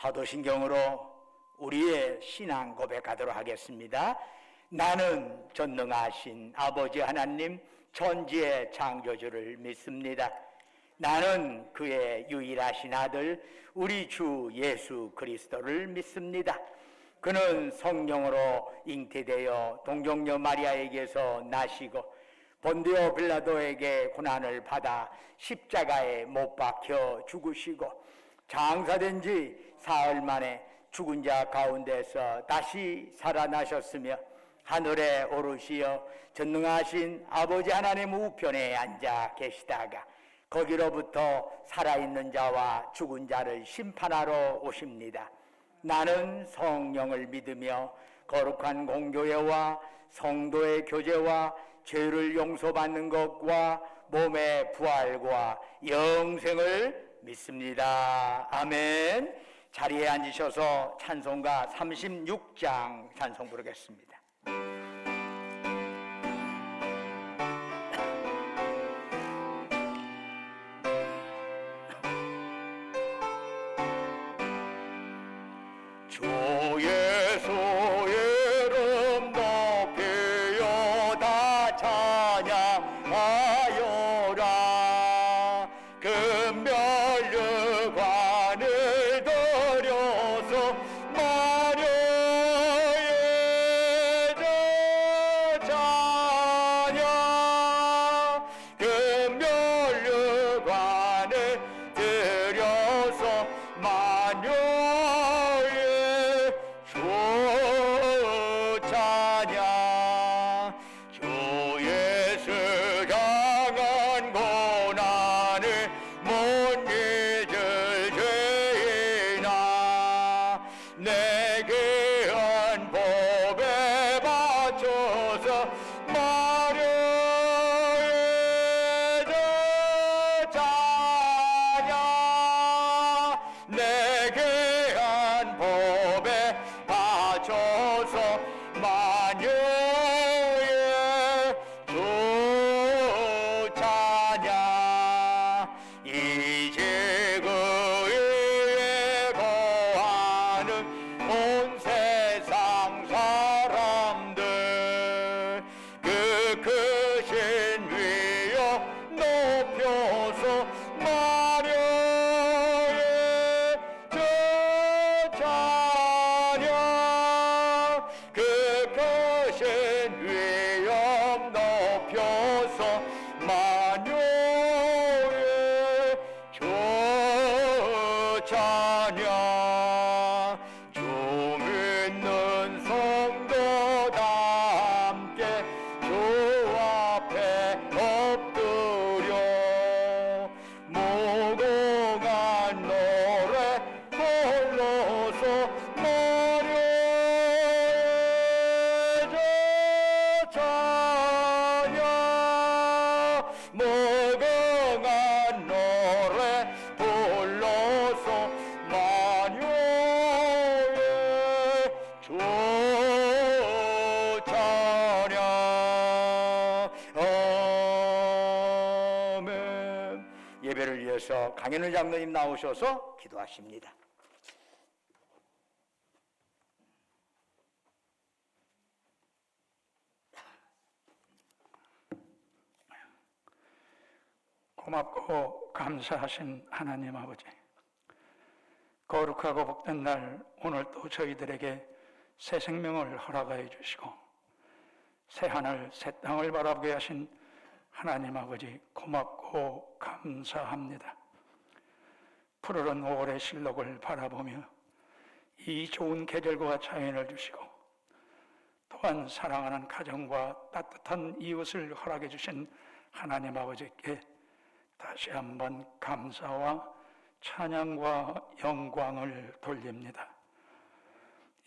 사도신경으로 우리의 신앙 고백하도록 하겠습니다. 나는 전능하신 아버지 하나님 천지의 창조주를 믿습니다. 나는 그의 유일하신 아들 우리 주 예수 그리스도를 믿습니다. 그는 성령으로 잉태되어 동정녀 마리아에게서 나시고 본디오 빌라도에게 고난을 받아 십자가에 못 박혀 죽으시고 장사된 지 사흘 만에 죽은 자 가운데서 다시 살아나셨으며 하늘에 오르시어 전능하신 아버지 하나님 우편에 앉아 계시다가 거기로부터 살아있는 자와 죽은 자를 심판하러 오십니다. 나는 성령을 믿으며 거룩한 공교회와 성도의 교제와 죄를 용서받는 것과 몸의 부활과 영생을 믿습니다. 아멘. 자리에 앉으셔서 찬송가 36장 찬송 부르겠습니다. 주 예수 이름 높이여 다 찬양하여라. 금면류관을 들여서 마려의 찬양. 금면류관을 들여서 마녀의 주 찬양. 주 예수 강한 고난을 못 잊을 죄이나 내게 한 법에 바쳐서 마녀의 찬양. 내게 한 법에 바쳐서 마녀의 주 찬양. 이제 그 위에 거하는 온 세상 사람들 그 크신 위여 높여서 마녀의 주 찬양. 그 크신 위엄 높여서 마녀의 주 찬양. 주 믿는 성도 다 함께 주 앞에 엎드려 무궁한 노래 불러서 마녀의 주 찬양. 무궁한 노래 불러서 마녀의 주 찬양. 아멘. 예배를 위해서 강현우 장로님 나오셔서 기도하십니다. 고맙고 감사하신 하나님 아버지, 거룩하고 복된 날 오늘 또 저희들에게 새 생명을 허락하여 주시고 새 하늘 새 땅을 바라보게 하신 하나님 아버지 고맙고 감사합니다. 푸르른 5월의 실록을 바라보며 이 좋은 계절과 자연을 주시고 또한 사랑하는 가정과 따뜻한 이웃을 허락해 주신 하나님 아버지께 다시 한번 감사와 찬양과 영광을 돌립니다.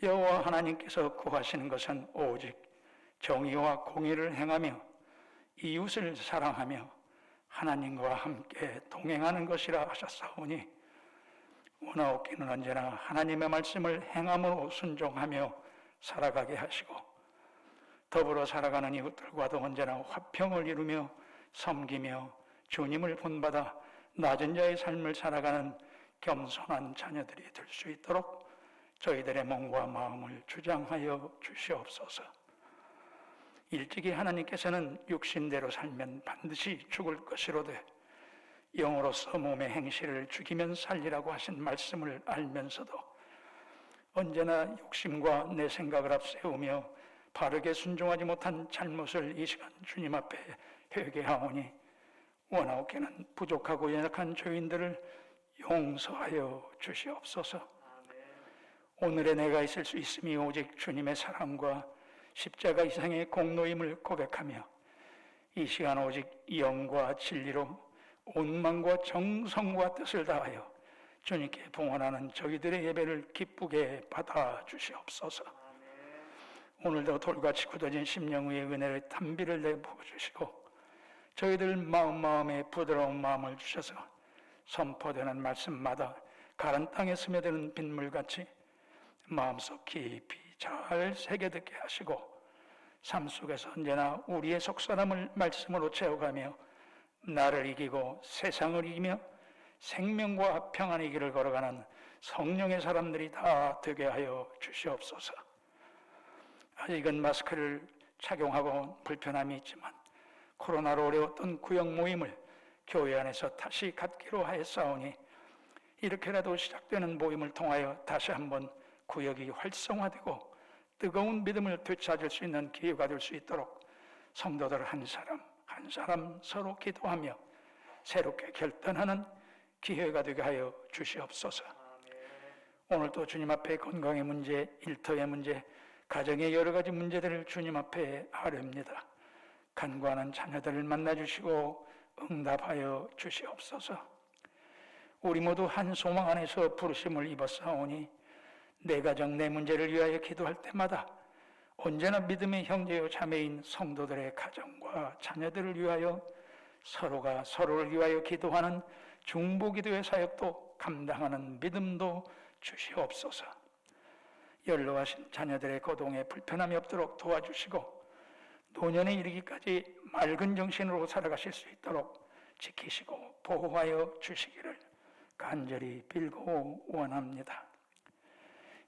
여호와 하나님께서 구하시는 것은 오직 정의와 공의를 행하며 이웃을 사랑하며 하나님과 함께 동행하는 것이라 하셨사오니 원하옵기는 언제나 하나님의 말씀을 행함으로 순종하며 살아가게 하시고 더불어 살아가는 이웃들과도 언제나 화평을 이루며 섬기며 주님을 본받아 낮은 자의 삶을 살아가는 겸손한 자녀들이 될 수 있도록 저희들의 몸과 마음을 주장하여 주시옵소서. 일찍이 하나님께서는 육신대로 살면 반드시 죽을 것이로되 영으로서 몸의 행실을 죽이면 살리라고 하신 말씀을 알면서도 언제나 욕심과 내 생각을 앞세우며 바르게 순종하지 못한 잘못을 이 시간 주님 앞에 회개하오니 원하옵게는 부족하고 연약한 죄인들을 용서하여 주시옵소서. 오늘의 내가 있을 수 있음이 오직 주님의 사랑과 십자가 이상의 공로임을 고백하며 이 시간 오직 영과 진리로 온 마음과 정성과 뜻을 다하여 주님께 봉헌하는 저희들의 예배를 기쁘게 받아 주시옵소서. 오늘도 돌같이 굳어진 심령 위에 은혜의 단비를 내부어 주시고 저희들 마음에 부드러운 마음을 주셔서 선포되는 말씀마다 가른 땅에 스며드는 빗물같이 마음속 깊이 잘 새겨듣게 하시고 삶 속에서 언제나 우리의 속사람을 말씀으로 채워가며 나를 이기고 세상을 이기며 생명과 평안의 길을 걸어가는 성령의 사람들이 다 되게 하여 주시옵소서. 아직은 마스크를 착용하고 불편함이 있지만 코로나로 어려웠던 구역 모임을 교회 안에서 다시 갖기로 하였사오니 이렇게라도 시작되는 모임을 통하여 다시 한번 구역이 활성화되고 뜨거운 믿음을 되찾을 수 있는 기회가 될 수 있도록 성도들 한 사람 한 사람 서로 기도하며 새롭게 결단하는 기회가 되게 하여 주시옵소서. 오늘도 주님 앞에 건강의 문제, 일터의 문제, 가정의 여러 가지 문제들을 주님 앞에 아뢰옵니다. 간구하는 자녀들을 만나주시고 응답하여 주시옵소서. 우리 모두 한 소망 안에서 부르심을 입었사오니 내 가정, 내 문제를 위하여 기도할 때마다 언제나 믿음의 형제요 자매인 성도들의 가정과 자녀들을 위하여 서로가 서로를 위하여 기도하는 중보기도의 사역도 감당하는 믿음도 주시옵소서. 연로하신 자녀들의 거동에 불편함이 없도록 도와주시고 노년에 이르기까지 맑은 정신으로 살아가실 수 있도록 지키시고 보호하여 주시기를 간절히 빌고 원합니다.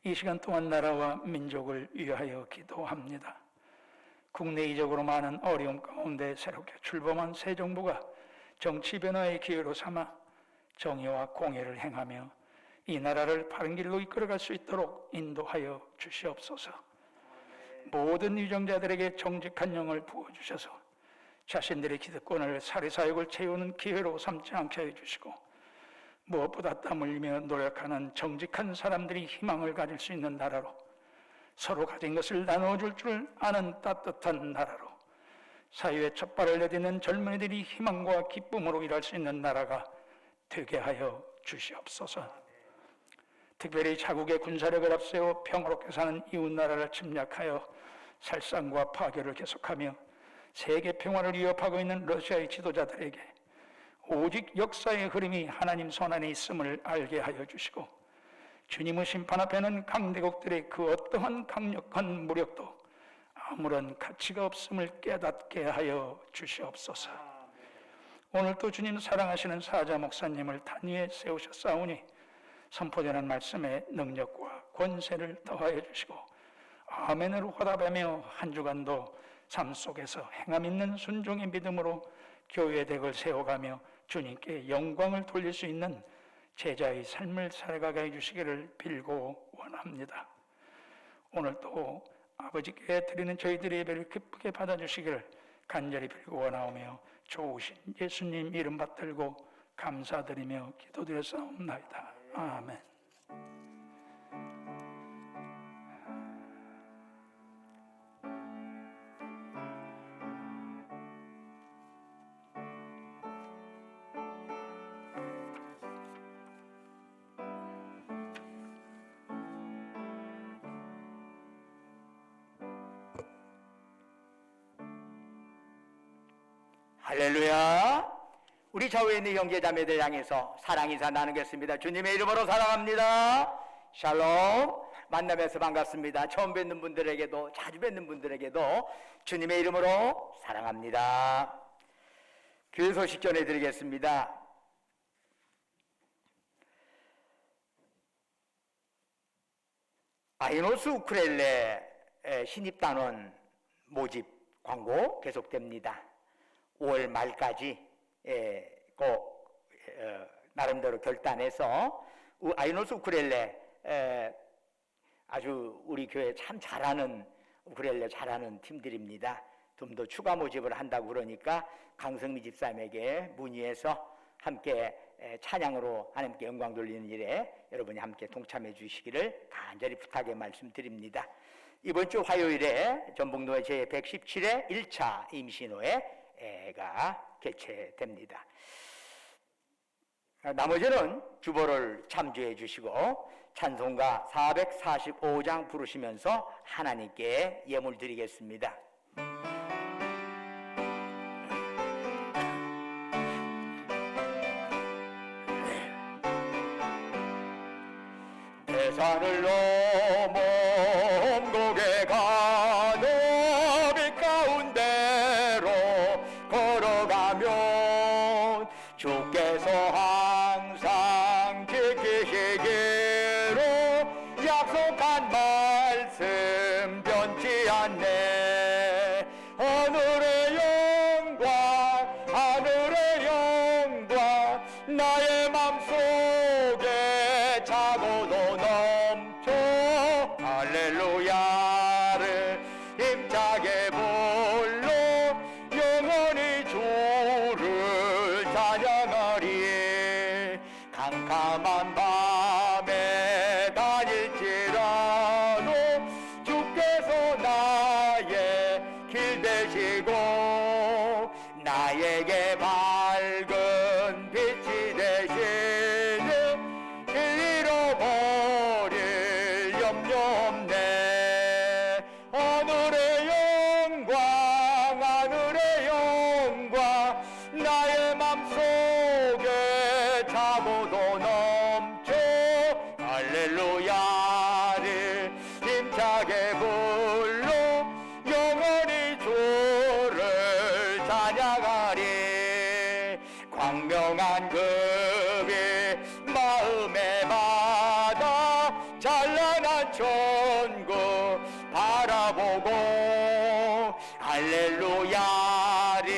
이 시간 동안 나라와 민족을 위하여 기도합니다. 국내 이적으로 많은 어려움 가운데 새롭게 출범한 새 정부가 정치 변화의 기회로 삼아 정의와 공의를 행하며 이 나라를 바른 길로 이끌어갈 수 있도록 인도하여 주시옵소서. 모든 유정자들에게 정직한 영을 부어주셔서 자신들의 기득권을 사리사욕을 채우는 기회로 삼지 않게 해주시고 무엇보다 땀 흘리며 노력하는 정직한 사람들이 희망을 가질 수 있는 나라로 서로 가진 것을 나눠줄 줄 아는 따뜻한 나라로 사회에 첫 발을 내딛는 젊은이들이 희망과 기쁨으로 일할 수 있는 나라가 되게 하여 주시옵소서. 특별히 자국의 군사력을 앞세워 평화롭게 사는 이웃나라를 침략하여 살상과 파괴를 계속하며 세계 평화를 위협하고 있는 러시아의 지도자들에게 오직 역사의 흐름이 하나님 손안에 있음을 알게 하여 주시고 주님의 심판 앞에는 강대국들의 그 어떠한 강력한 무력도 아무런 가치가 없음을 깨닫게 하여 주시옵소서. 오늘 또 주님 사랑하시는 사자 목사님을 단위에 세우셨사오니 선포되는 말씀에 능력과 권세를 더하여 주시고 아멘으로 화답하며 한 주간도 삶 속에서 행함 있는 순종의 믿음으로 교회의 덱을 세워가며 주님께 영광을 돌릴 수 있는 제자의 삶을 살아가게 해주시기를 빌고 원합니다. 오늘 또 아버지께 드리는 저희들의 예배를 기쁘게 받아주시기를 간절히 빌고 원하오며 좋으신 예수님 이름 받들고 감사드리며 기도드렸사옵나이다. 아멘. 할렐루야. 우리 좌우에 있는 형제자매들 향해서 사랑 인사 나누겠습니다. 주님의 이름으로 사랑합니다. 샬롬. 만나면서 반갑습니다. 처음 뵙는 분들에게도 자주 뵙는 분들에게도 주님의 이름으로 사랑합니다. 교회 소식 전해드리겠습니다. 아이노스 우쿨렐레 신입단원 모집 광고 계속됩니다. 5월 말까지 꼭 나름대로 결단해서 아이노스 우쿨렐레 아주 우리 교회 참 잘하는 우쿨렐레 잘하는 팀들입니다. 좀 더 추가 모집을 한다고 그러니까 강성미 집사님에게 문의해서 함께 찬양으로 하나님께 영광 돌리는 일에 여러분이 함께 동참해 주시기를 간절히 부탁의 말씀드립니다. 이번 주 화요일에 전북로의 제117회 1차 임신호회가 개최됩니다. 나머지는 주보를 참조해 주시고 찬송가 445장 부르시면서 하나님께 예물 드리겠습니다. 대산을 넘어 험곡에 가는 빛 가운데로 걸어가면 주께서 항상 지키시기로 약속한 말씀 변치 않네. 하늘의 영광 나의 맘속에 차고도 넘쳐 할렐루야를 힘차게 불러 영원히 주를 찬양하리. 캄캄한 밤에 다닐지라도 주께서 나의 길 되시고 나에게 밝은 빛이 되시니 길 잃어버릴 염려 없네. 하늘의 영광 나의 맘속에 차고도 넘쳐 할렐루야를 힘차게 불러 영원히 주를 찬양하리. 광명한 금이 마음에 받아 찬란한 천국 바라보고 할렐루야를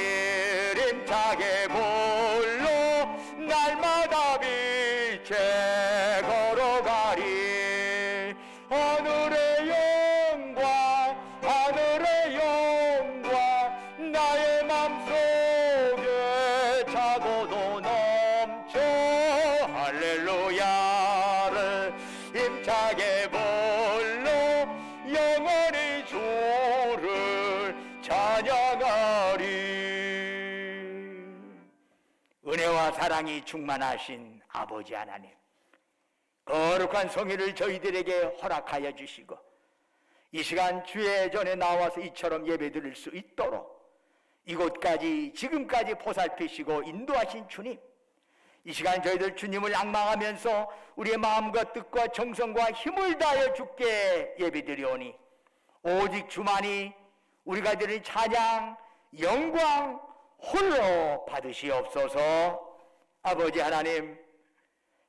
힘차게 불러 날마다 빛에 걸어가리. 하늘의 영광 나의 맘속에 차고도 넘쳐 할렐루야를 힘차게 불러 영원히 주를 찬양하리. 은혜와 사랑이 충만하신 아버지 하나님, 거룩한 성의를 저희들에게 허락하여 주시고 이 시간 주의 전에 나와서 이처럼 예배드릴 수 있도록 이곳까지 지금까지 보살피시고 인도하신 주님, 이 시간 저희들 주님을 앙망하면서 우리의 마음과 뜻과 정성과 힘을 다하여 주께 예배드리오니 오직 주만이 우리가 드린 찬양, 영광 홀로 받으시옵소서. 아버지 하나님,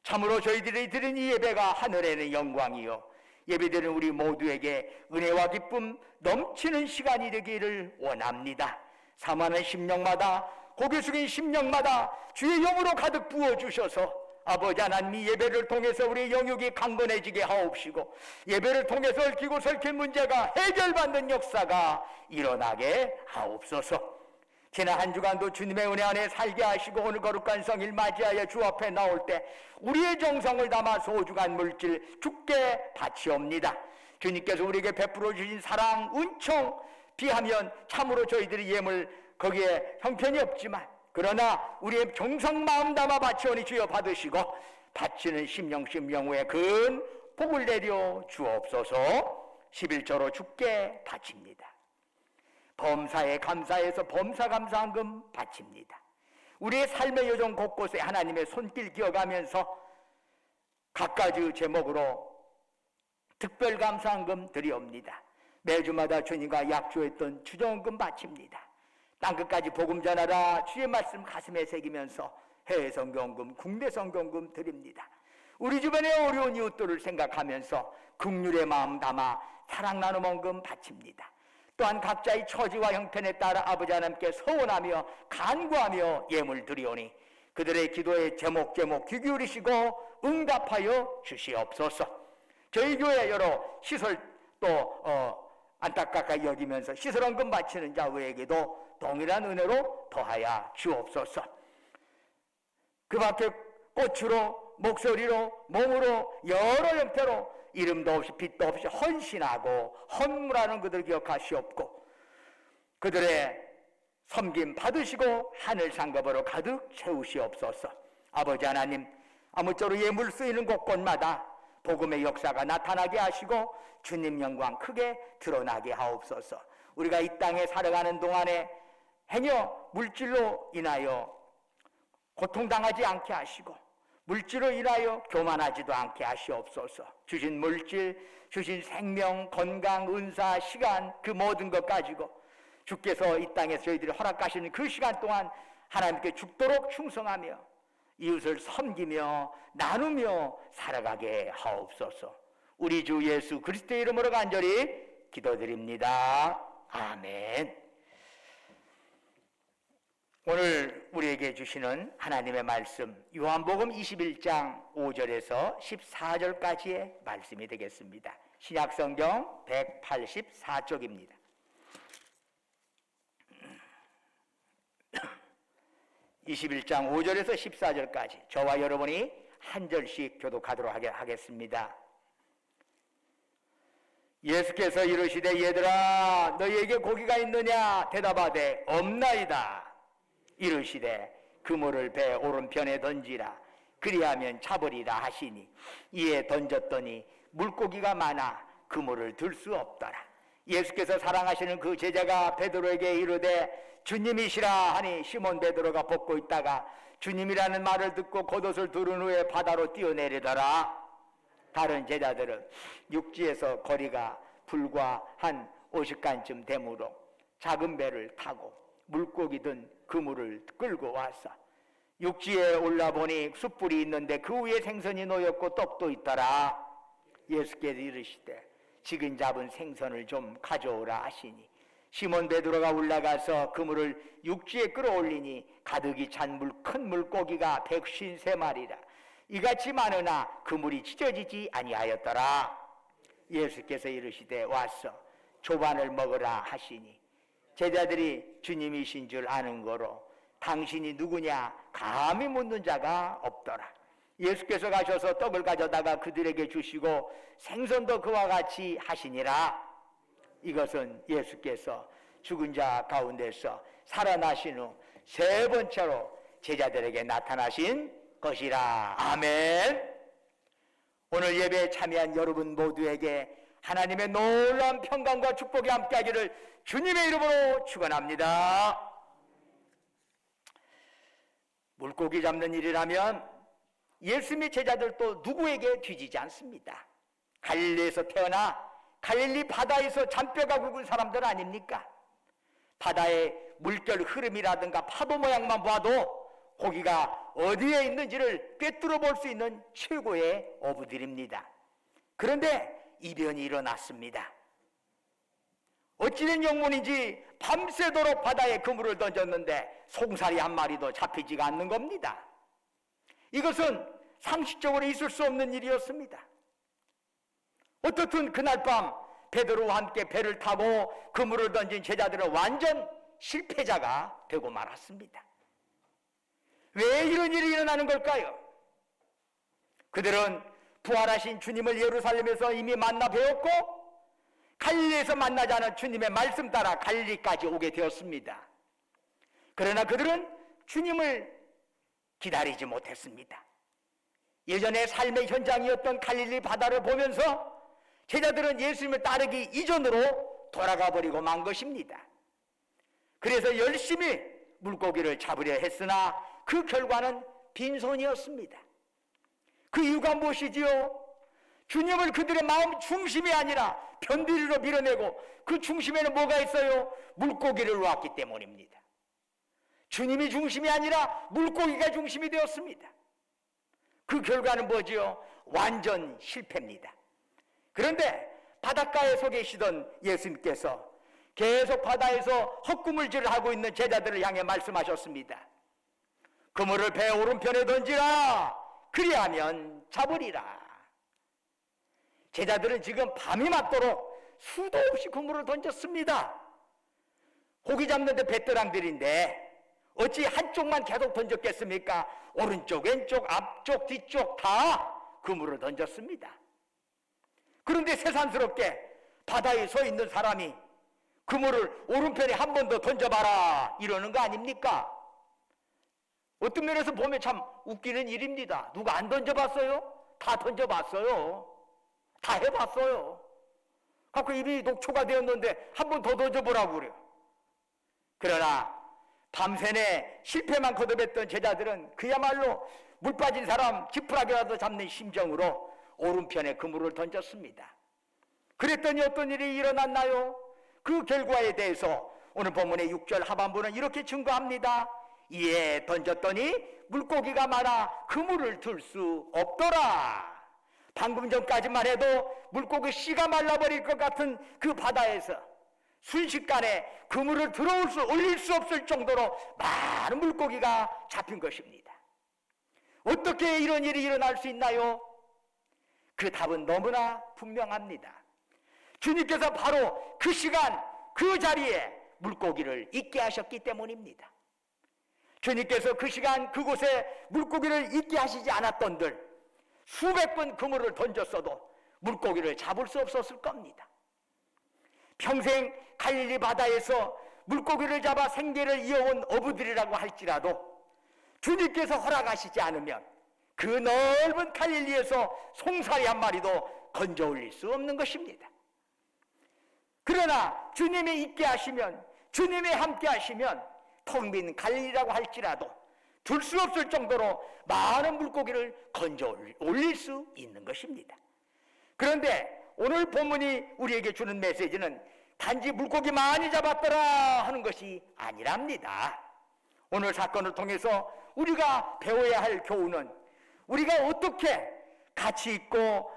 참으로 저희들이 드린 이 예배가 하늘에는 영광이요 예배드리는 우리 모두에게 은혜와 기쁨 넘치는 시간이 되기를 원합니다. 사모하는 심령마다, 고개 숙인 심령마다 주의 영으로 가득 부어주셔서 아버지 하나님, 이 예배를 통해서 우리의 영역이 강건해지게 하옵시고 예배를 통해서 얽히고 설킨 문제가 해결받는 역사가 일어나게 하옵소서. 지난 한 주간도 주님의 은혜 안에 살게 하시고 오늘 거룩한 성일 맞이하여 주 앞에 나올 때 우리의 정성을 담아 소중한 물질 주께 바치옵니다. 주님께서 우리에게 베풀어 주신 사랑, 은총 비하면 참으로 저희들이 예물 거기에 형편이 없지만 그러나 우리의 정성 마음 담아 바치오니 주여 받으시고 바치는 심령 후에 큰 복을 내려 주옵소서. 11조로 주께 바칩니다. 범사에 감사해서 범사 감사한금 바칩니다. 우리의 삶의 여정 곳곳에 하나님의 손길 기어가면서 각가지 제목으로 특별 감사한금 드리옵니다. 매주마다 주님과 약조했던 주정금 바칩니다. 땅끝까지 복음 전하라 주의 말씀 가슴에 새기면서 해외 성경금, 국내 성경금 드립니다. 우리 주변의 어려운 이웃들을 생각하면서 긍휼의 마음 담아 사랑 나눔 헌금 바칩니다. 또한 각자의 처지와 형편에 따라 아버지 하나님께 서원하며 간구하며 예물 드리오니 그들의 기도에 제목 귀 기울이시고 응답하여 주시옵소서. 저희 교회 여러 시설 또 안타깝게 여기면서 시설 헌금 바치는 자에게도 동일한 은혜로 더하여 주옵소서. 그 밖에 꽃으로 목소리로 몸으로 여러 형태로 이름도 없이 빛도 없이 헌신하고 헌물하는 그들 기억하시옵고 그들의 섬김 받으시고 하늘 상급으로 가득 채우시옵소서. 아버지 하나님, 아무쪼록 예물 쓰이는 곳곳마다 복음의 역사가 나타나게 하시고 주님 영광 크게 드러나게 하옵소서. 우리가 이 땅에 살아가는 동안에 행여 물질로 인하여 고통당하지 않게 하시고 물질로 인하여 교만하지도 않게 하시옵소서. 주신 물질, 주신 생명, 건강, 은사, 시간 그 모든 것 가지고 주께서 이 땅에서 저희들이 허락하시는 그 시간 동안 하나님께 죽도록 충성하며 이웃을 섬기며 나누며 살아가게 하옵소서. 우리 주 예수 그리스도의 이름으로 간절히 기도드립니다. 아멘. 오늘 우리에게 주시는 하나님의 말씀 요한복음 21장 5절에서 14절까지의 말씀이 되겠습니다. 신약성경 184쪽입니다. 21장 5절에서 14절까지 저와 여러분이 한 절씩 교독하도록 하겠습니다. 예수께서 이르시되 얘들아 너희에게 고기가 있느냐 대답하되 없나이다. 이르시되 그물을 배 오른편에 던지라 그리하면 잡으리라 하시니 이에 던졌더니 물고기가 많아 그물을 들 수 없더라. 예수께서 사랑하시는 그 제자가 베드로에게 이르되 주님이시라 하니 시몬 베드로가 벗고 있다가 주님이라는 말을 듣고 겉옷을 두른 후에 바다로 뛰어내리더라. 다른 제자들은 육지에서 거리가 불과 한 50간쯤 되므로 작은 배를 타고 물고기 든 그물을 끌고 와서 육지에 올라보니 숯불이 있는데 그 위에 생선이 놓였고 떡도 있더라. 예수께서 이르시되 지금 잡은 생선을 좀 가져오라 하시니 시몬 베드로가 올라가서 그물을 육지에 끌어올리니 가득이 찬 큰 물고기가 153마리라. 이같이 많으나 그물이 찢어지지 아니하였더라. 예수께서 이르시되 와서 조반을 먹으라 하시니 제자들이 주님이신 줄 아는 거로 당신이 누구냐 감히 묻는 자가 없더라. 예수께서 가셔서 떡을 가져다가 그들에게 주시고 생선도 그와 같이 하시니라. 이것은 예수께서 죽은 자 가운데서 살아나신 후 세 번째로 제자들에게 나타나신 것이라. 아멘. 오늘 예배에 참여한 여러분 모두에게 하나님의 놀라운 평강과 축복이 함께하기를 주님의 이름으로 축원합니다. 물고기 잡는 일이라면 예수님의 제자들도 누구에게 뒤지지 않습니다. 갈릴리에서 태어나 갈릴리 바다에서 잔뼈가 굵은 사람들 아닙니까? 바다의 물결 흐름이라든가 파도 모양만 봐도 고기가 어디에 있는지를 꿰뚫어 볼 수 있는 최고의 어부들입니다. 그런데 이변이 일어났습니다. 어찌된 영문인지 밤새도록 바다에 그물을 던졌는데 송사리 한 마리도 잡히지가 않는 겁니다. 이것은 상식적으로 있을 수 없는 일이었습니다. 어떻든 그날 밤 베드로와 함께 배를 타고 그물을 던진 제자들은 완전 실패자가 되고 말았습니다. 왜 이런 일이 일어나는 걸까요? 그들은 부활하신 주님을 예루살렘에서 이미 만나 배웠고 갈릴리에서 만나지 않은 주님의 말씀 따라 갈릴리까지 오게 되었습니다. 그러나 그들은 주님을 기다리지 못했습니다. 예전에 삶의 현장이었던 갈릴리 바다를 보면서 제자들은 예수님을 따르기 이전으로 돌아가 버리고 만 것입니다. 그래서 열심히 물고기를 잡으려 했으나 그 결과는 빈손이었습니다. 그 이유가 무엇이지요? 주님을 그들의 마음 중심이 아니라 변두리로 밀어내고 그 중심에는 뭐가 있어요? 물고기를 놓았기 때문입니다. 주님이 중심이 아니라 물고기가 중심이 되었습니다. 그 결과는 뭐지요? 완전 실패입니다. 그런데 바닷가에 서 계시던 예수님께서 계속 바다에서 헛구물질을 하고 있는 제자들을 향해 말씀하셨습니다. 그물을 배 오른편에 던지라. 그리하면 잡으리라. 제자들은 지금 밤이 맞도록 수도 없이 그물을 던졌습니다. 고기 잡는데 배떠랑들인데 어찌 한쪽만 계속 던졌겠습니까? 오른쪽, 왼쪽, 앞쪽, 뒤쪽 다 그물을 던졌습니다. 그런데 새삼스럽게 바다에 서 있는 사람이 그물을 오른편에 한 번 더 던져봐라 이러는 거 아닙니까? 어떤 면에서 보면 참 웃기는 일입니다. 누가 안 던져봤어요? 다 던져봤어요. 다 해봤어요. 갖고 입이 녹초가 되었는데 한 번 더 던져보라고 그래요. 그러나 밤새내 실패만 거듭했던 제자들은 그야말로 물 빠진 사람 지푸라기라도 잡는 심정으로 오른편에 그물을 던졌습니다. 그랬더니 어떤 일이 일어났나요? 그 결과에 대해서 오늘 본문의 6절 하반부는 이렇게 증거합니다. 이에 던졌더니 물고기가 많아 그물을 들 수 없더라. 방금 전까지만 해도 물고기 씨가 말라버릴 것 같은 그 바다에서 순식간에 그물을 올릴 수 없을 정도로 많은 물고기가 잡힌 것입니다. 어떻게 이런 일이 일어날 수 있나요? 그 답은 너무나 분명합니다. 주님께서 바로 그 시간 그 자리에 물고기를 있게 하셨기 때문입니다. 주님께서 그 시간 그곳에 물고기를 있게 하시지 않았던들 수백 번 그물을 던졌어도 물고기를 잡을 수 없었을 겁니다. 평생 갈릴리 바다에서 물고기를 잡아 생계를 이어온 어부들이라고 할지라도 주님께서 허락하시지 않으면 그 넓은 갈릴리에서 송사리 한 마리도 건져 올릴 수 없는 것입니다. 그러나 주님이 있게 하시면, 주님이 함께 하시면 텅 빈 갈릴리라고 할지라도 둘 수 없을 정도로 많은 물고기를 건져 올릴 수 있는 것입니다. 그런데 오늘 본문이 우리에게 주는 메시지는 단지 물고기 많이 잡았더라 하는 것이 아니랍니다. 오늘 사건을 통해서 우리가 배워야 할 교훈은 우리가 어떻게 가치 있고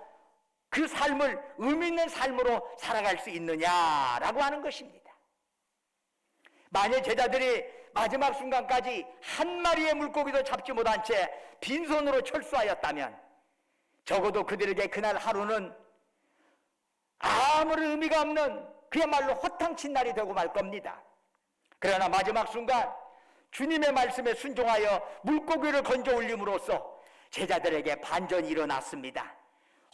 그 삶을 의미 있는 삶으로 살아갈 수 있느냐라고 하는 것입니다. 만일 제자들이 마지막 순간까지 한 마리의 물고기도 잡지 못한 채 빈손으로 철수하였다면 적어도 그들에게 그날 하루는 아무런 의미가 없는 그야말로 허탕친 날이 되고 말 겁니다. 그러나 마지막 순간 주님의 말씀에 순종하여 물고기를 건져 올림으로써 제자들에게 반전이 일어났습니다.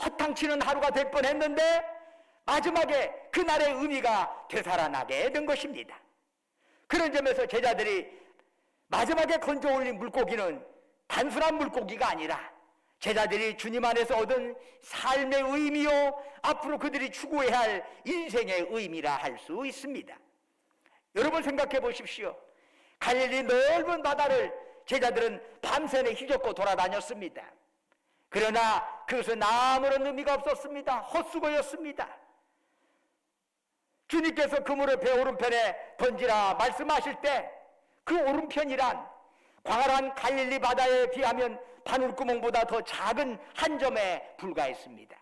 허탕치는 하루가 될 뻔했는데 마지막에 그날의 의미가 되살아나게 된 것입니다. 그런 점에서 제자들이 마지막에 건져 올린 물고기는 단순한 물고기가 아니라 제자들이 주님 안에서 얻은 삶의 의미요 앞으로 그들이 추구해야 할 인생의 의미라 할 수 있습니다. 여러분 생각해 보십시오. 갈릴리 넓은 바다를 제자들은 밤새내 휘젓고 돌아다녔습니다. 그러나 그것은 아무런 의미가 없었습니다. 헛수고였습니다. 주님께서 그물을 배 오른편에 던지라 말씀하실 때 그 오른편이란 광활한 갈릴리 바다에 비하면 바늘구멍보다 더 작은 한 점에 불과했습니다.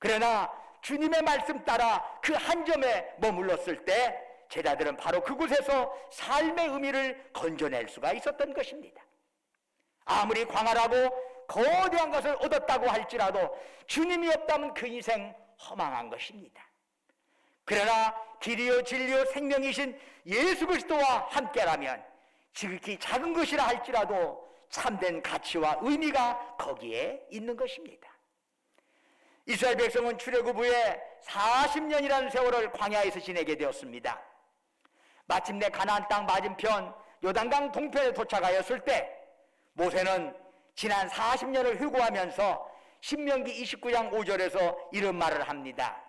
그러나 주님의 말씀 따라 그 한 점에 머물렀을 때 제자들은 바로 그곳에서 삶의 의미를 건져낼 수가 있었던 것입니다. 아무리 광활하고 거대한 것을 얻었다고 할지라도 주님이 없다면 그 인생 허망한 것입니다. 그러나 길이요 진리요 생명이신 예수 그리스도와 함께라면 지극히 작은 것이라 할지라도 참된 가치와 의미가 거기에 있는 것입니다. 이스라엘 백성은 출애굽 후에 40년이라는 세월을 광야에서 지내게 되었습니다. 마침내 가나안 땅 맞은편 요단강 동편에 도착하였을 때 모세는 지난 40년을 회고하면서 신명기 29장 5절에서 이런 말을 합니다.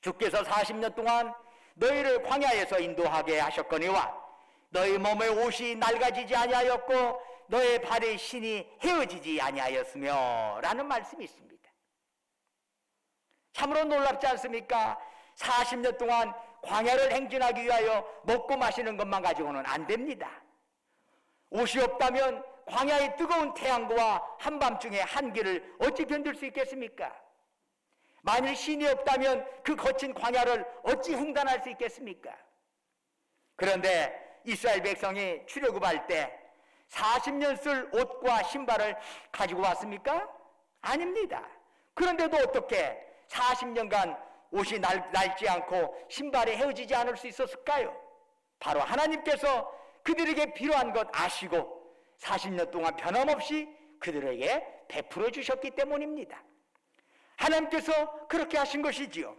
주께서 40년 동안 너희를 광야에서 인도하게 하셨거니와 너희 몸의 옷이 낡아지지 아니하였고 너의 발의 신이 헤어지지 아니하였으며 라는 말씀이 있습니다. 참으로 놀랍지 않습니까? 40년 동안 광야를 행진하기 위하여 먹고 마시는 것만 가지고는 안 됩니다. 옷이 없다면 광야의 뜨거운 태양과 한밤중의 한기를 어찌 견딜 수 있겠습니까? 만일 신이 없다면 그 거친 광야를 어찌 횡단할 수 있겠습니까? 그런데 이스라엘 백성이 출애굽할 때 40년 쓸 옷과 신발을 가지고 왔습니까? 아닙니다. 그런데도 어떻게 40년간 옷이 낡지 않고 신발이 헤어지지 않을 수 있었을까요? 바로 하나님께서 그들에게 필요한 것 아시고 40년 동안 변함없이 그들에게 베풀어 주셨기 때문입니다. 하나님께서 그렇게 하신 것이지요.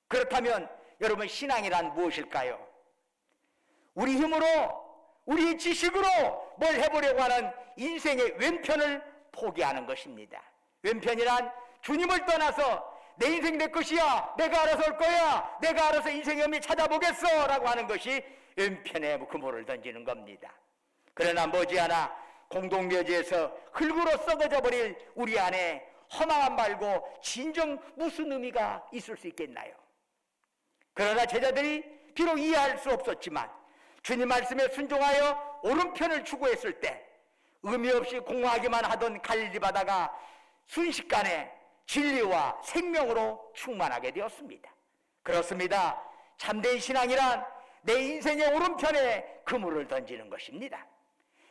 그렇다면 여러분, 신앙이란 무엇일까요? 우리 힘으로, 우리 지식으로 뭘 해보려고 하는 인생의 왼편을 포기하는 것입니다. 왼편이란 주님을 떠나서 내 인생 내 것이야, 내가 알아서 할 거야, 내가 알아서 인생의 의미 찾아보겠어 라고 하는 것이 왼편에 그물을 던지는 겁니다. 그러나 머지않아 공동묘지에서 흙으로 썩어져 버릴 우리 안에 허망함 말고 진정 무슨 의미가 있을 수 있겠나요? 그러나 제자들이 비록 이해할 수 없었지만 주님 말씀에 순종하여 오른편을 추구했을 때 의미 없이 공허하기만 하던 갈릴리 바다가 순식간에 진리와 생명으로 충만하게 되었습니다. 그렇습니다. 참된 신앙이란 내 인생의 오른편에 그물을 던지는 것입니다.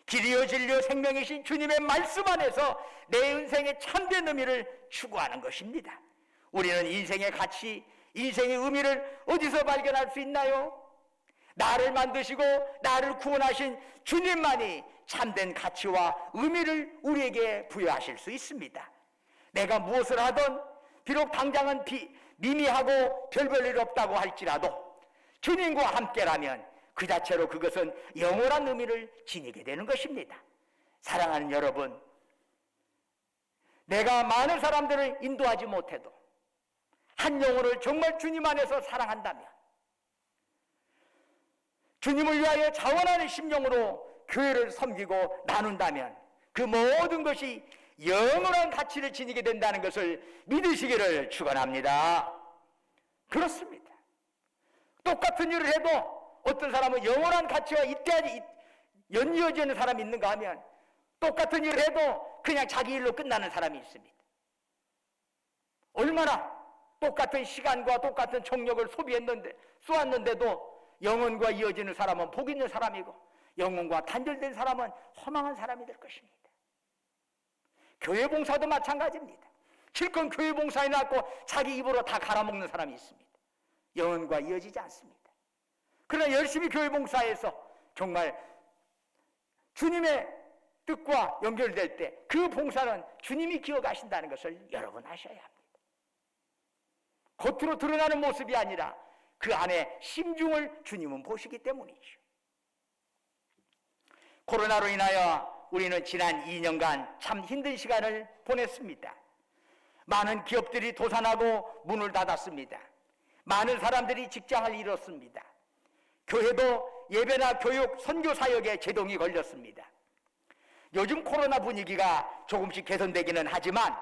길이요 진리요 생명이신 주님의 말씀 안에서 내 인생의 참된 의미를 추구하는 것입니다. 우리는 인생의 가치, 인생의 의미를 어디서 발견할 수 있나요? 나를 만드시고 나를 구원하신 주님만이 참된 가치와 의미를 우리에게 부여하실 수 있습니다. 내가 무엇을 하든 비록 당장은 미미하고 별 일 없다고 할지라도 주님과 함께라면 그 자체로 그것은 영원한 의미를 지니게 되는 것입니다. 사랑하는 여러분, 내가 많은 사람들을 인도하지 못해도 한 영혼을 정말 주님 안에서 사랑한다면, 주님을 위하여 자원하는 심령으로 교회를 섬기고 나눈다면 그 모든 것이 영원한 가치를 지니게 된다는 것을 믿으시기를 축원합니다. 그렇습니다. 똑같은 일을 해도 어떤 사람은 영원한 가치와 이때까지 연이어지는 사람이 있는가 하면 똑같은 일을 해도 그냥 자기 일로 끝나는 사람이 있습니다. 얼마나 똑같은 시간과 똑같은 총력을 쏘았는데도 영혼과 이어지는 사람은 복 있는 사람이고 영혼과 단절된 사람은 허망한 사람이 될 것입니다. 교회 봉사도 마찬가지입니다. 실컷 교회 봉사에 나왔고 자기 입으로 다 갈아먹는 사람이 있습니다. 영혼과 이어지지 않습니다. 그러나 열심히 교회 봉사해서 정말 주님의 뜻과 연결될 때 그 봉사는 주님이 기억하신다는 것을 여러분 아셔야 합니다. 겉으로 드러나는 모습이 아니라 그 안에 심중을 주님은 보시기 때문이죠. 코로나로 인하여 우리는 지난 2년간 참 힘든 시간을 보냈습니다. 많은 기업들이 도산하고 문을 닫았습니다. 많은 사람들이 직장을 잃었습니다. 교회도 예배나 교육, 선교 사역에 제동이 걸렸습니다. 요즘 코로나 분위기가 조금씩 개선되기는 하지만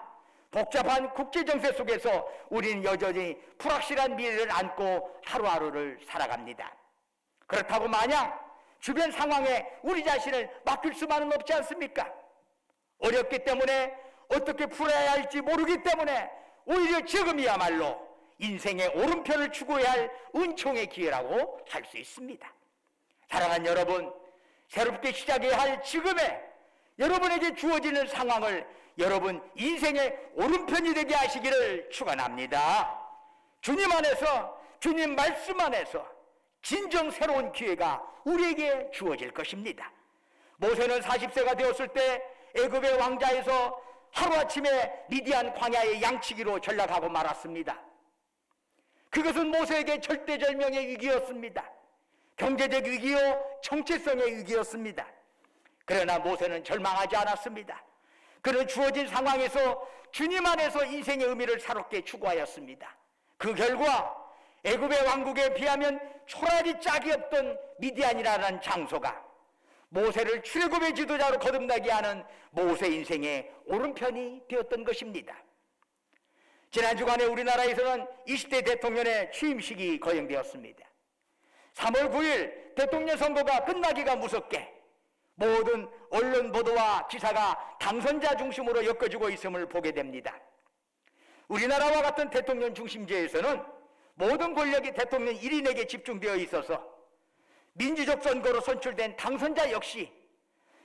복잡한 국제정세 속에서 우리는 여전히 불확실한 미래를 안고 하루하루를 살아갑니다. 그렇다고 마냥 주변 상황에 우리 자신을 맡길 수만은 없지 않습니까? 어렵기 때문에 어떻게 풀어야 할지 모르기 때문에 오히려 지금이야말로 인생의 오른편을 추구해야 할 은총의 기회라고 할 수 있습니다. 사랑하는 여러분, 새롭게 시작해야 할 지금에 여러분에게 주어지는 상황을 여러분 인생의 오른편이 되게 하시기를 축원합니다. 주님 안에서, 주님 말씀 안에서 진정 새로운 기회가 우리에게 주어질 것입니다. 모세는 40세가 되었을 때 애굽의 왕자에서 하루아침에 미디안 광야의 양치기로 전락하고 말았습니다. 그것은 모세에게 절대절명의 위기였습니다. 경제적 위기요, 정체성의 위기였습니다. 그러나 모세는 절망하지 않았습니다. 그는 주어진 상황에서 주님 안에서 인생의 의미를 새롭게 추구하였습니다. 그 결과 애굽의 왕국에 비하면 초라하기 짝이 없던 미디안이라는 장소가 모세를 출애굽의 지도자로 거듭나게 하는 모세 인생의 오른편이 되었던 것입니다. 지난 주간에 우리나라에서는 20대 대통령의 취임식이 거행되었습니다. 3월 9일 대통령 선거가 끝나기가 무섭게 모든 언론 보도와 기사가 당선자 중심으로 엮어지고 있음을 보게 됩니다. 우리나라와 같은 대통령 중심제에서는 모든 권력이 대통령 1인에게 집중되어 있어서 민주적 선거로 선출된 당선자 역시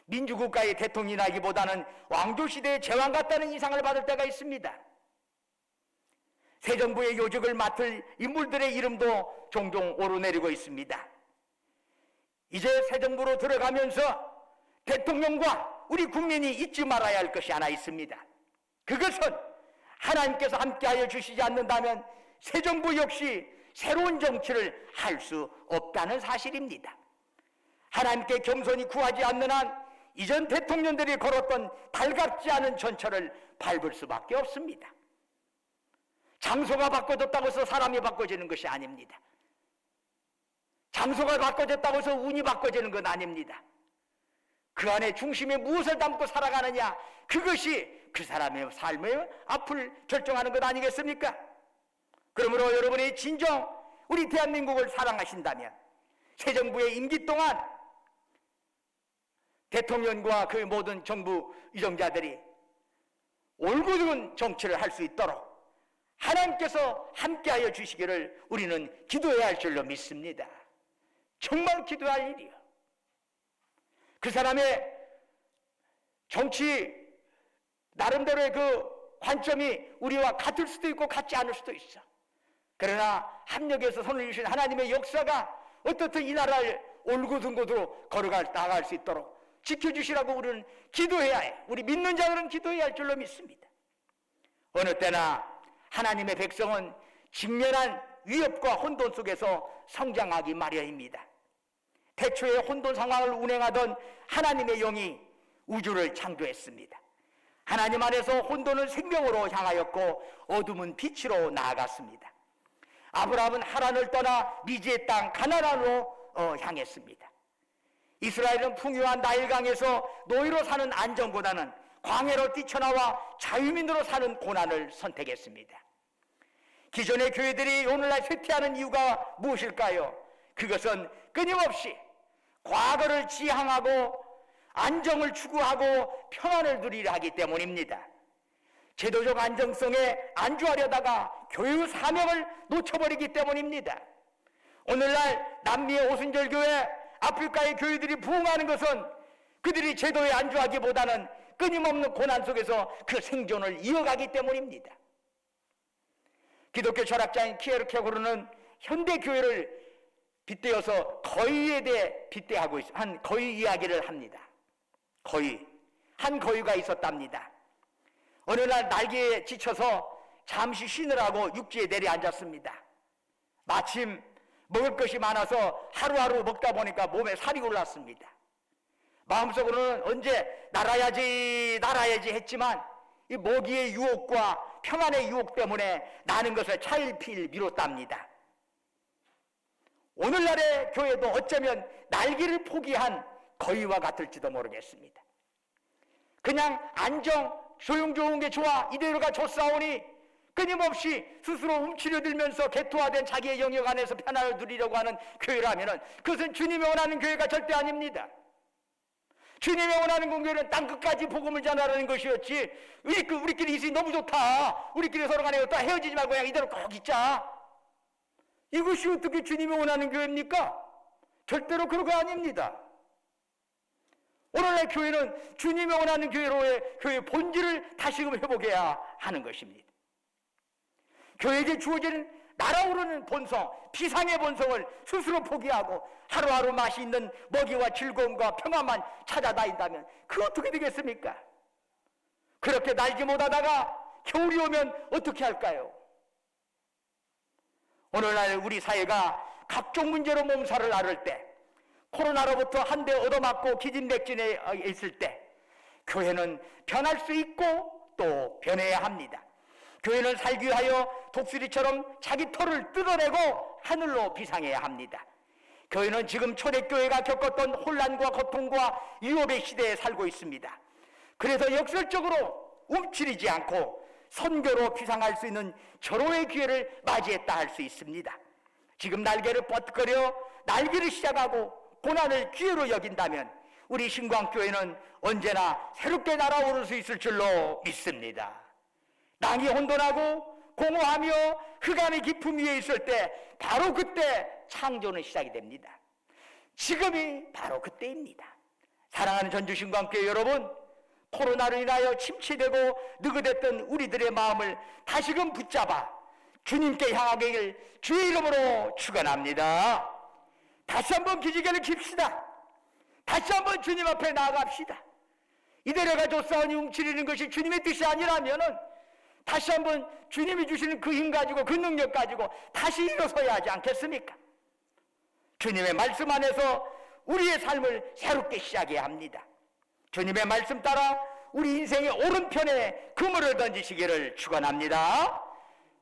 민주국가의 대통령이라기보다는 왕조시대의 제왕 같다는 인상을 받을 때가 있습니다. 새 정부의 요직을 맡을 인물들의 이름도 종종 오르내리고 있습니다. 이제 새 정부로 들어가면서 대통령과 우리 국민이 잊지 말아야 할 것이 하나 있습니다. 그것은 하나님께서 함께하여 주시지 않는다면 새 정부 역시 새로운 정치를 할 수 없다는 사실입니다. 하나님께 겸손히 구하지 않는 한 이전 대통령들이 걸었던 달갑지 않은 전철을 밟을 수밖에 없습니다. 장소가 바꿔졌다고 해서 사람이 바꿔지는 것이 아닙니다. 장소가 바꿔졌다고 해서 운이 바꿔지는 건 아닙니다. 그 안에 중심에 무엇을 담고 살아가느냐, 그것이 그 사람의 삶의 앞을 결정하는 것 아니겠습니까? 그러므로 여러분이 진정 우리 대한민국을 사랑하신다면 새 정부의 임기 동안 대통령과 그 모든 정부 유정자들이 올곧은 정치를 할 수 있도록 하나님께서 함께하여 주시기를 우리는 기도해야 할 줄로 믿습니다. 정말 기도할 일이요. 그 사람의 정치 나름대로의 그 관점이 우리와 같을 수도 있고 같지 않을 수도 있어. 그러나 합력해서 손을 주신 하나님의 역사가 어떻든 이 나라를 올곧은 곳으로 나아갈 수 있도록 지켜주시라고 우리는 기도해야 해. 우리 믿는 자들은 기도해야 할 줄로 믿습니다. 어느 때나 하나님의 백성은 직면한 위협과 혼돈 속에서 성장하기 마련입니다. 태초에 혼돈 상황을 운행하던 하나님의 영이 우주를 창조했습니다. 하나님 안에서 혼돈은 생명으로 향하였고 어둠은 빛으로 나아갔습니다. 아브라함은 하란을 떠나 미지의 땅 가나안으로 향했습니다. 이스라엘은 풍요한 나일강에서 노예로 사는 안정보다는 광야로 뛰쳐나와 자유민으로 사는 고난을 선택했습니다. 기존의 교회들이 오늘날 쇠퇴하는 이유가 무엇일까요? 그것은 끊임없이 과거를 지향하고 안정을 추구하고 평안을 누리려 하기 때문입니다. 제도적 안정성에 안주하려다가 교회의 사명을 놓쳐버리기 때문입니다. 오늘날 남미의 오순절 교회, 아프리카의 교회들이 부흥하는 것은 그들이 제도에 안주하기보다는 끊임없는 고난 속에서 그 생존을 이어가기 때문입니다. 기독교 철학자인 키에르케고르는 현대 교회를 빗대어서 거위에 대해 빗대하고 한 거위 이야기를 합니다. 한 거위가 있었답니다. 어느 날 날개에 지쳐서 잠시 쉬느라고 육지에 내려앉았습니다. 마침 먹을 것이 많아서 하루하루 먹다 보니까 몸에 살이 올랐습니다. 마음속으로는 언제 날아야지 했지만 이 먹이의 유혹과 평안의 유혹 때문에 나는 것을 차일피일 미뤘답니다. 오늘날의 교회도 어쩌면 날개를 포기한 거위와 같을지도 모르겠습니다. 그냥 안정, 조용조용 게 좋아, 이대로가 좋사오니 끊임없이 스스로 움츠려들면서 개토화된 자기의 영역 안에서 편안을 누리려고 하는 교회라면 그것은 주님이 원하는 교회가 절대 아닙니다. 주님이 원하는 공교회는 땅끝까지 복음을 전하라는 것이었지, 우리끼리 있으니 너무 좋다, 우리끼리 서로 간에 또 헤어지지 말고 그냥 이대로 꼭 있자, 이것이 어떻게 주님이 원하는 교회입니까? 절대로 그런 거 아닙니다. 오늘날 교회는 주님이 원하는 교회로의 교회의 본질을 다시금 회복해야 하는 것입니다. 교회에게 주어지는 날아오르는 본성, 비상의 본성을 스스로 포기하고 하루하루 맛이 있는 먹이와 즐거움과 평안만 찾아다닌다면 그거 어떻게 되겠습니까? 그렇게 날지 못하다가 겨울이 오면 어떻게 할까요? 오늘날 우리 사회가 각종 문제로 몸살을 앓을 때, 코로나로부터 한 대 얻어맞고 기진맥진에 있을 때 교회는 변할 수 있고 또 변해야 합니다. 교회는 살기 위하여 독수리처럼 자기 털을 뜯어내고 하늘로 비상해야 합니다. 교회는 지금 초대교회가 겪었던 혼란과 고통과 유업의 시대에 살고 있습니다. 그래서 역설적으로 움츠리지 않고 선교로 비상할 수 있는 절호의 기회를 맞이했다 할 수 있습니다. 지금 날개를 뻗거려 날개를 시작하고 고난을 기회로 여긴다면 우리 신광교회는 언제나 새롭게 날아오를 수 있을 줄로 믿습니다. 땅이 혼돈하고 공허하며 흑암의 깊음 위에 있을 때 바로 그때 창조는 시작이 됩니다. 지금이 바로 그때입니다. 사랑하는 전주신광교회 여러분, 코로나로 인하여 침체되고 느긋했던 우리들의 마음을 다시금 붙잡아 주님께 향하길 주의 이름으로 축원합니다. 다시 한번 기지개를 깁시다. 다시 한번 주님 앞에 나아갑시다. 이대로가 조사하니 움츠리는 것이 주님의 뜻이 아니라면은 다시 한번 주님이 주시는 그 힘 가지고 그 능력 가지고 다시 일어서야 하지 않겠습니까? 주님의 말씀 안에서 우리의 삶을 새롭게 시작해야 합니다. 주님의 말씀 따라 우리 인생의 오른편에 그물을 던지시기를 축원합니다.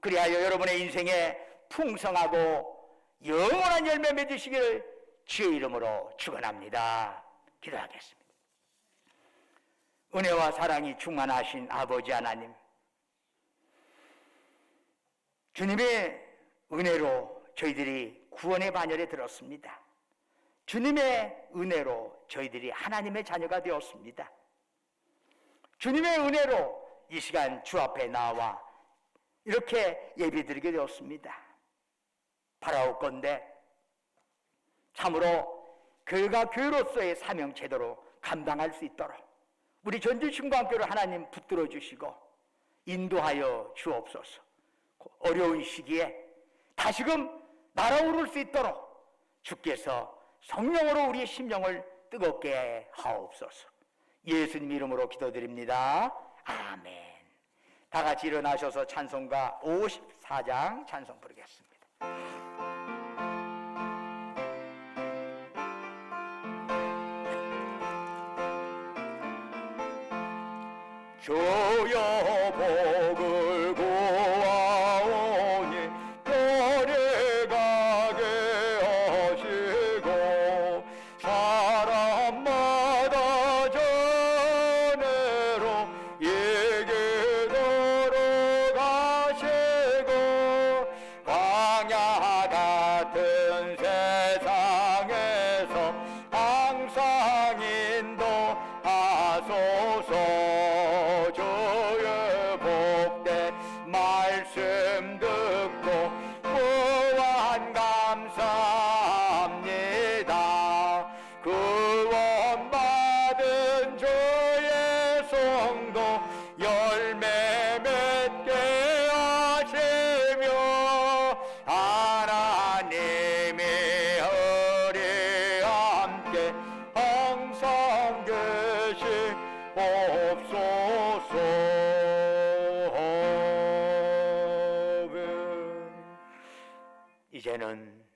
그리하여 여러분의 인생에 풍성하고 영원한 열매 맺으시기를 주의 이름으로 축원합니다. 기도하겠습니다. 은혜와 사랑이 충만하신 아버지 하나님, 주님의 은혜로 저희들이 구원의 반열에 들었습니다. 주님의 은혜로 저희들이 하나님의 자녀가 되었습니다. 주님의 은혜로 이 시간 주 앞에 나와 이렇게 예배드리게 되었습니다. 바라옵건대 참으로 교회가 교회로서의 사명 제대로 감당할 수 있도록 우리 전주신광교를 하나님 붙들어 주시고 인도하여 주옵소서. 어려운 시기에 다시금 날아오를 수 있도록 주께서 성령으로 우리의 심령을 뜨겁게 하옵소서. 예수님 이름으로 기도드립니다. 아멘. 다 같이 일어나셔서 찬송가 54장 찬송 부르겠습니다. 주여 복을 구하오니 떠내가게 하시고 사람마다 전해로 예게 걸어가시고 광야 같은 세상에서 항상 인도하소서. 주의 복된 말씀 듣고 무한 감사합니다. 구원받은 주의 성도 열매 맺게 하시며 하나님이 우리 함께 항상 계시옵소서. 이제는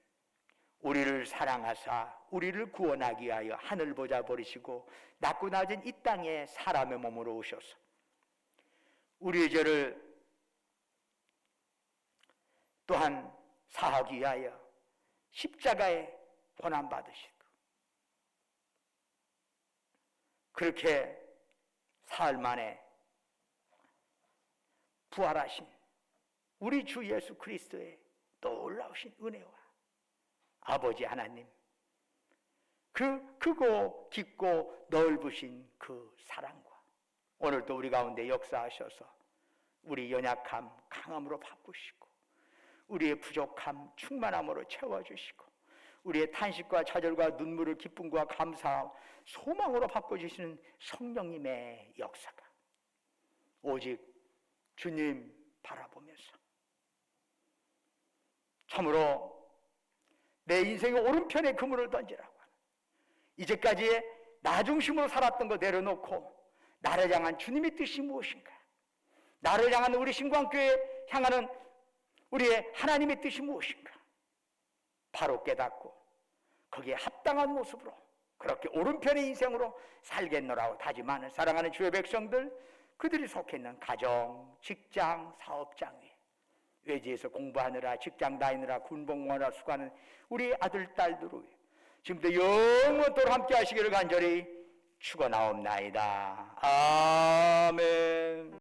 우리를 사랑하사 우리를 구원하기 위하여 하늘 보좌 버리시고 낮고 낮은 이 땅에 사람의 몸으로 오셔서 우리의 죄를 또한 사하기 위하여 십자가에 고난받으시고 그렇게 사흘 만에 부활하신 우리 주 예수 그리스도의 놀라우신 은혜와 아버지 하나님, 그 크고 깊고 넓으신 그 사랑과 오늘도 우리 가운데 역사하셔서 우리 연약함 강함으로 바꾸시고 우리의 부족함 충만함으로 채워주시고 우리의 탄식과 좌절과 눈물을 기쁨과 감사 소망으로 바꿔주시는 성령님의 역사가 오직 주님 바라보면서 참으로 내 인생의 오른편에 그물을 던지라고 하는 이제까지 나 중심으로 살았던 거 내려놓고 나를 향한 주님의 뜻이 무엇인가, 나를 향한 우리 신광교회 향하는 우리의 하나님의 뜻이 무엇인가 바로 깨닫고 거기에 합당한 모습으로 그렇게 오른편의 인생으로 살겠노라고 다짐하는 사랑하는 주의 백성들, 그들이 속해 있는 가정, 직장, 사업장 위에 외지에서 공부하느라 직장 다니느라 군복무하느라 수고하는 우리 아들 딸들 위해 지금부터 영원토록 함께 하시기를 간절히 축원하옵나이다. 아멘.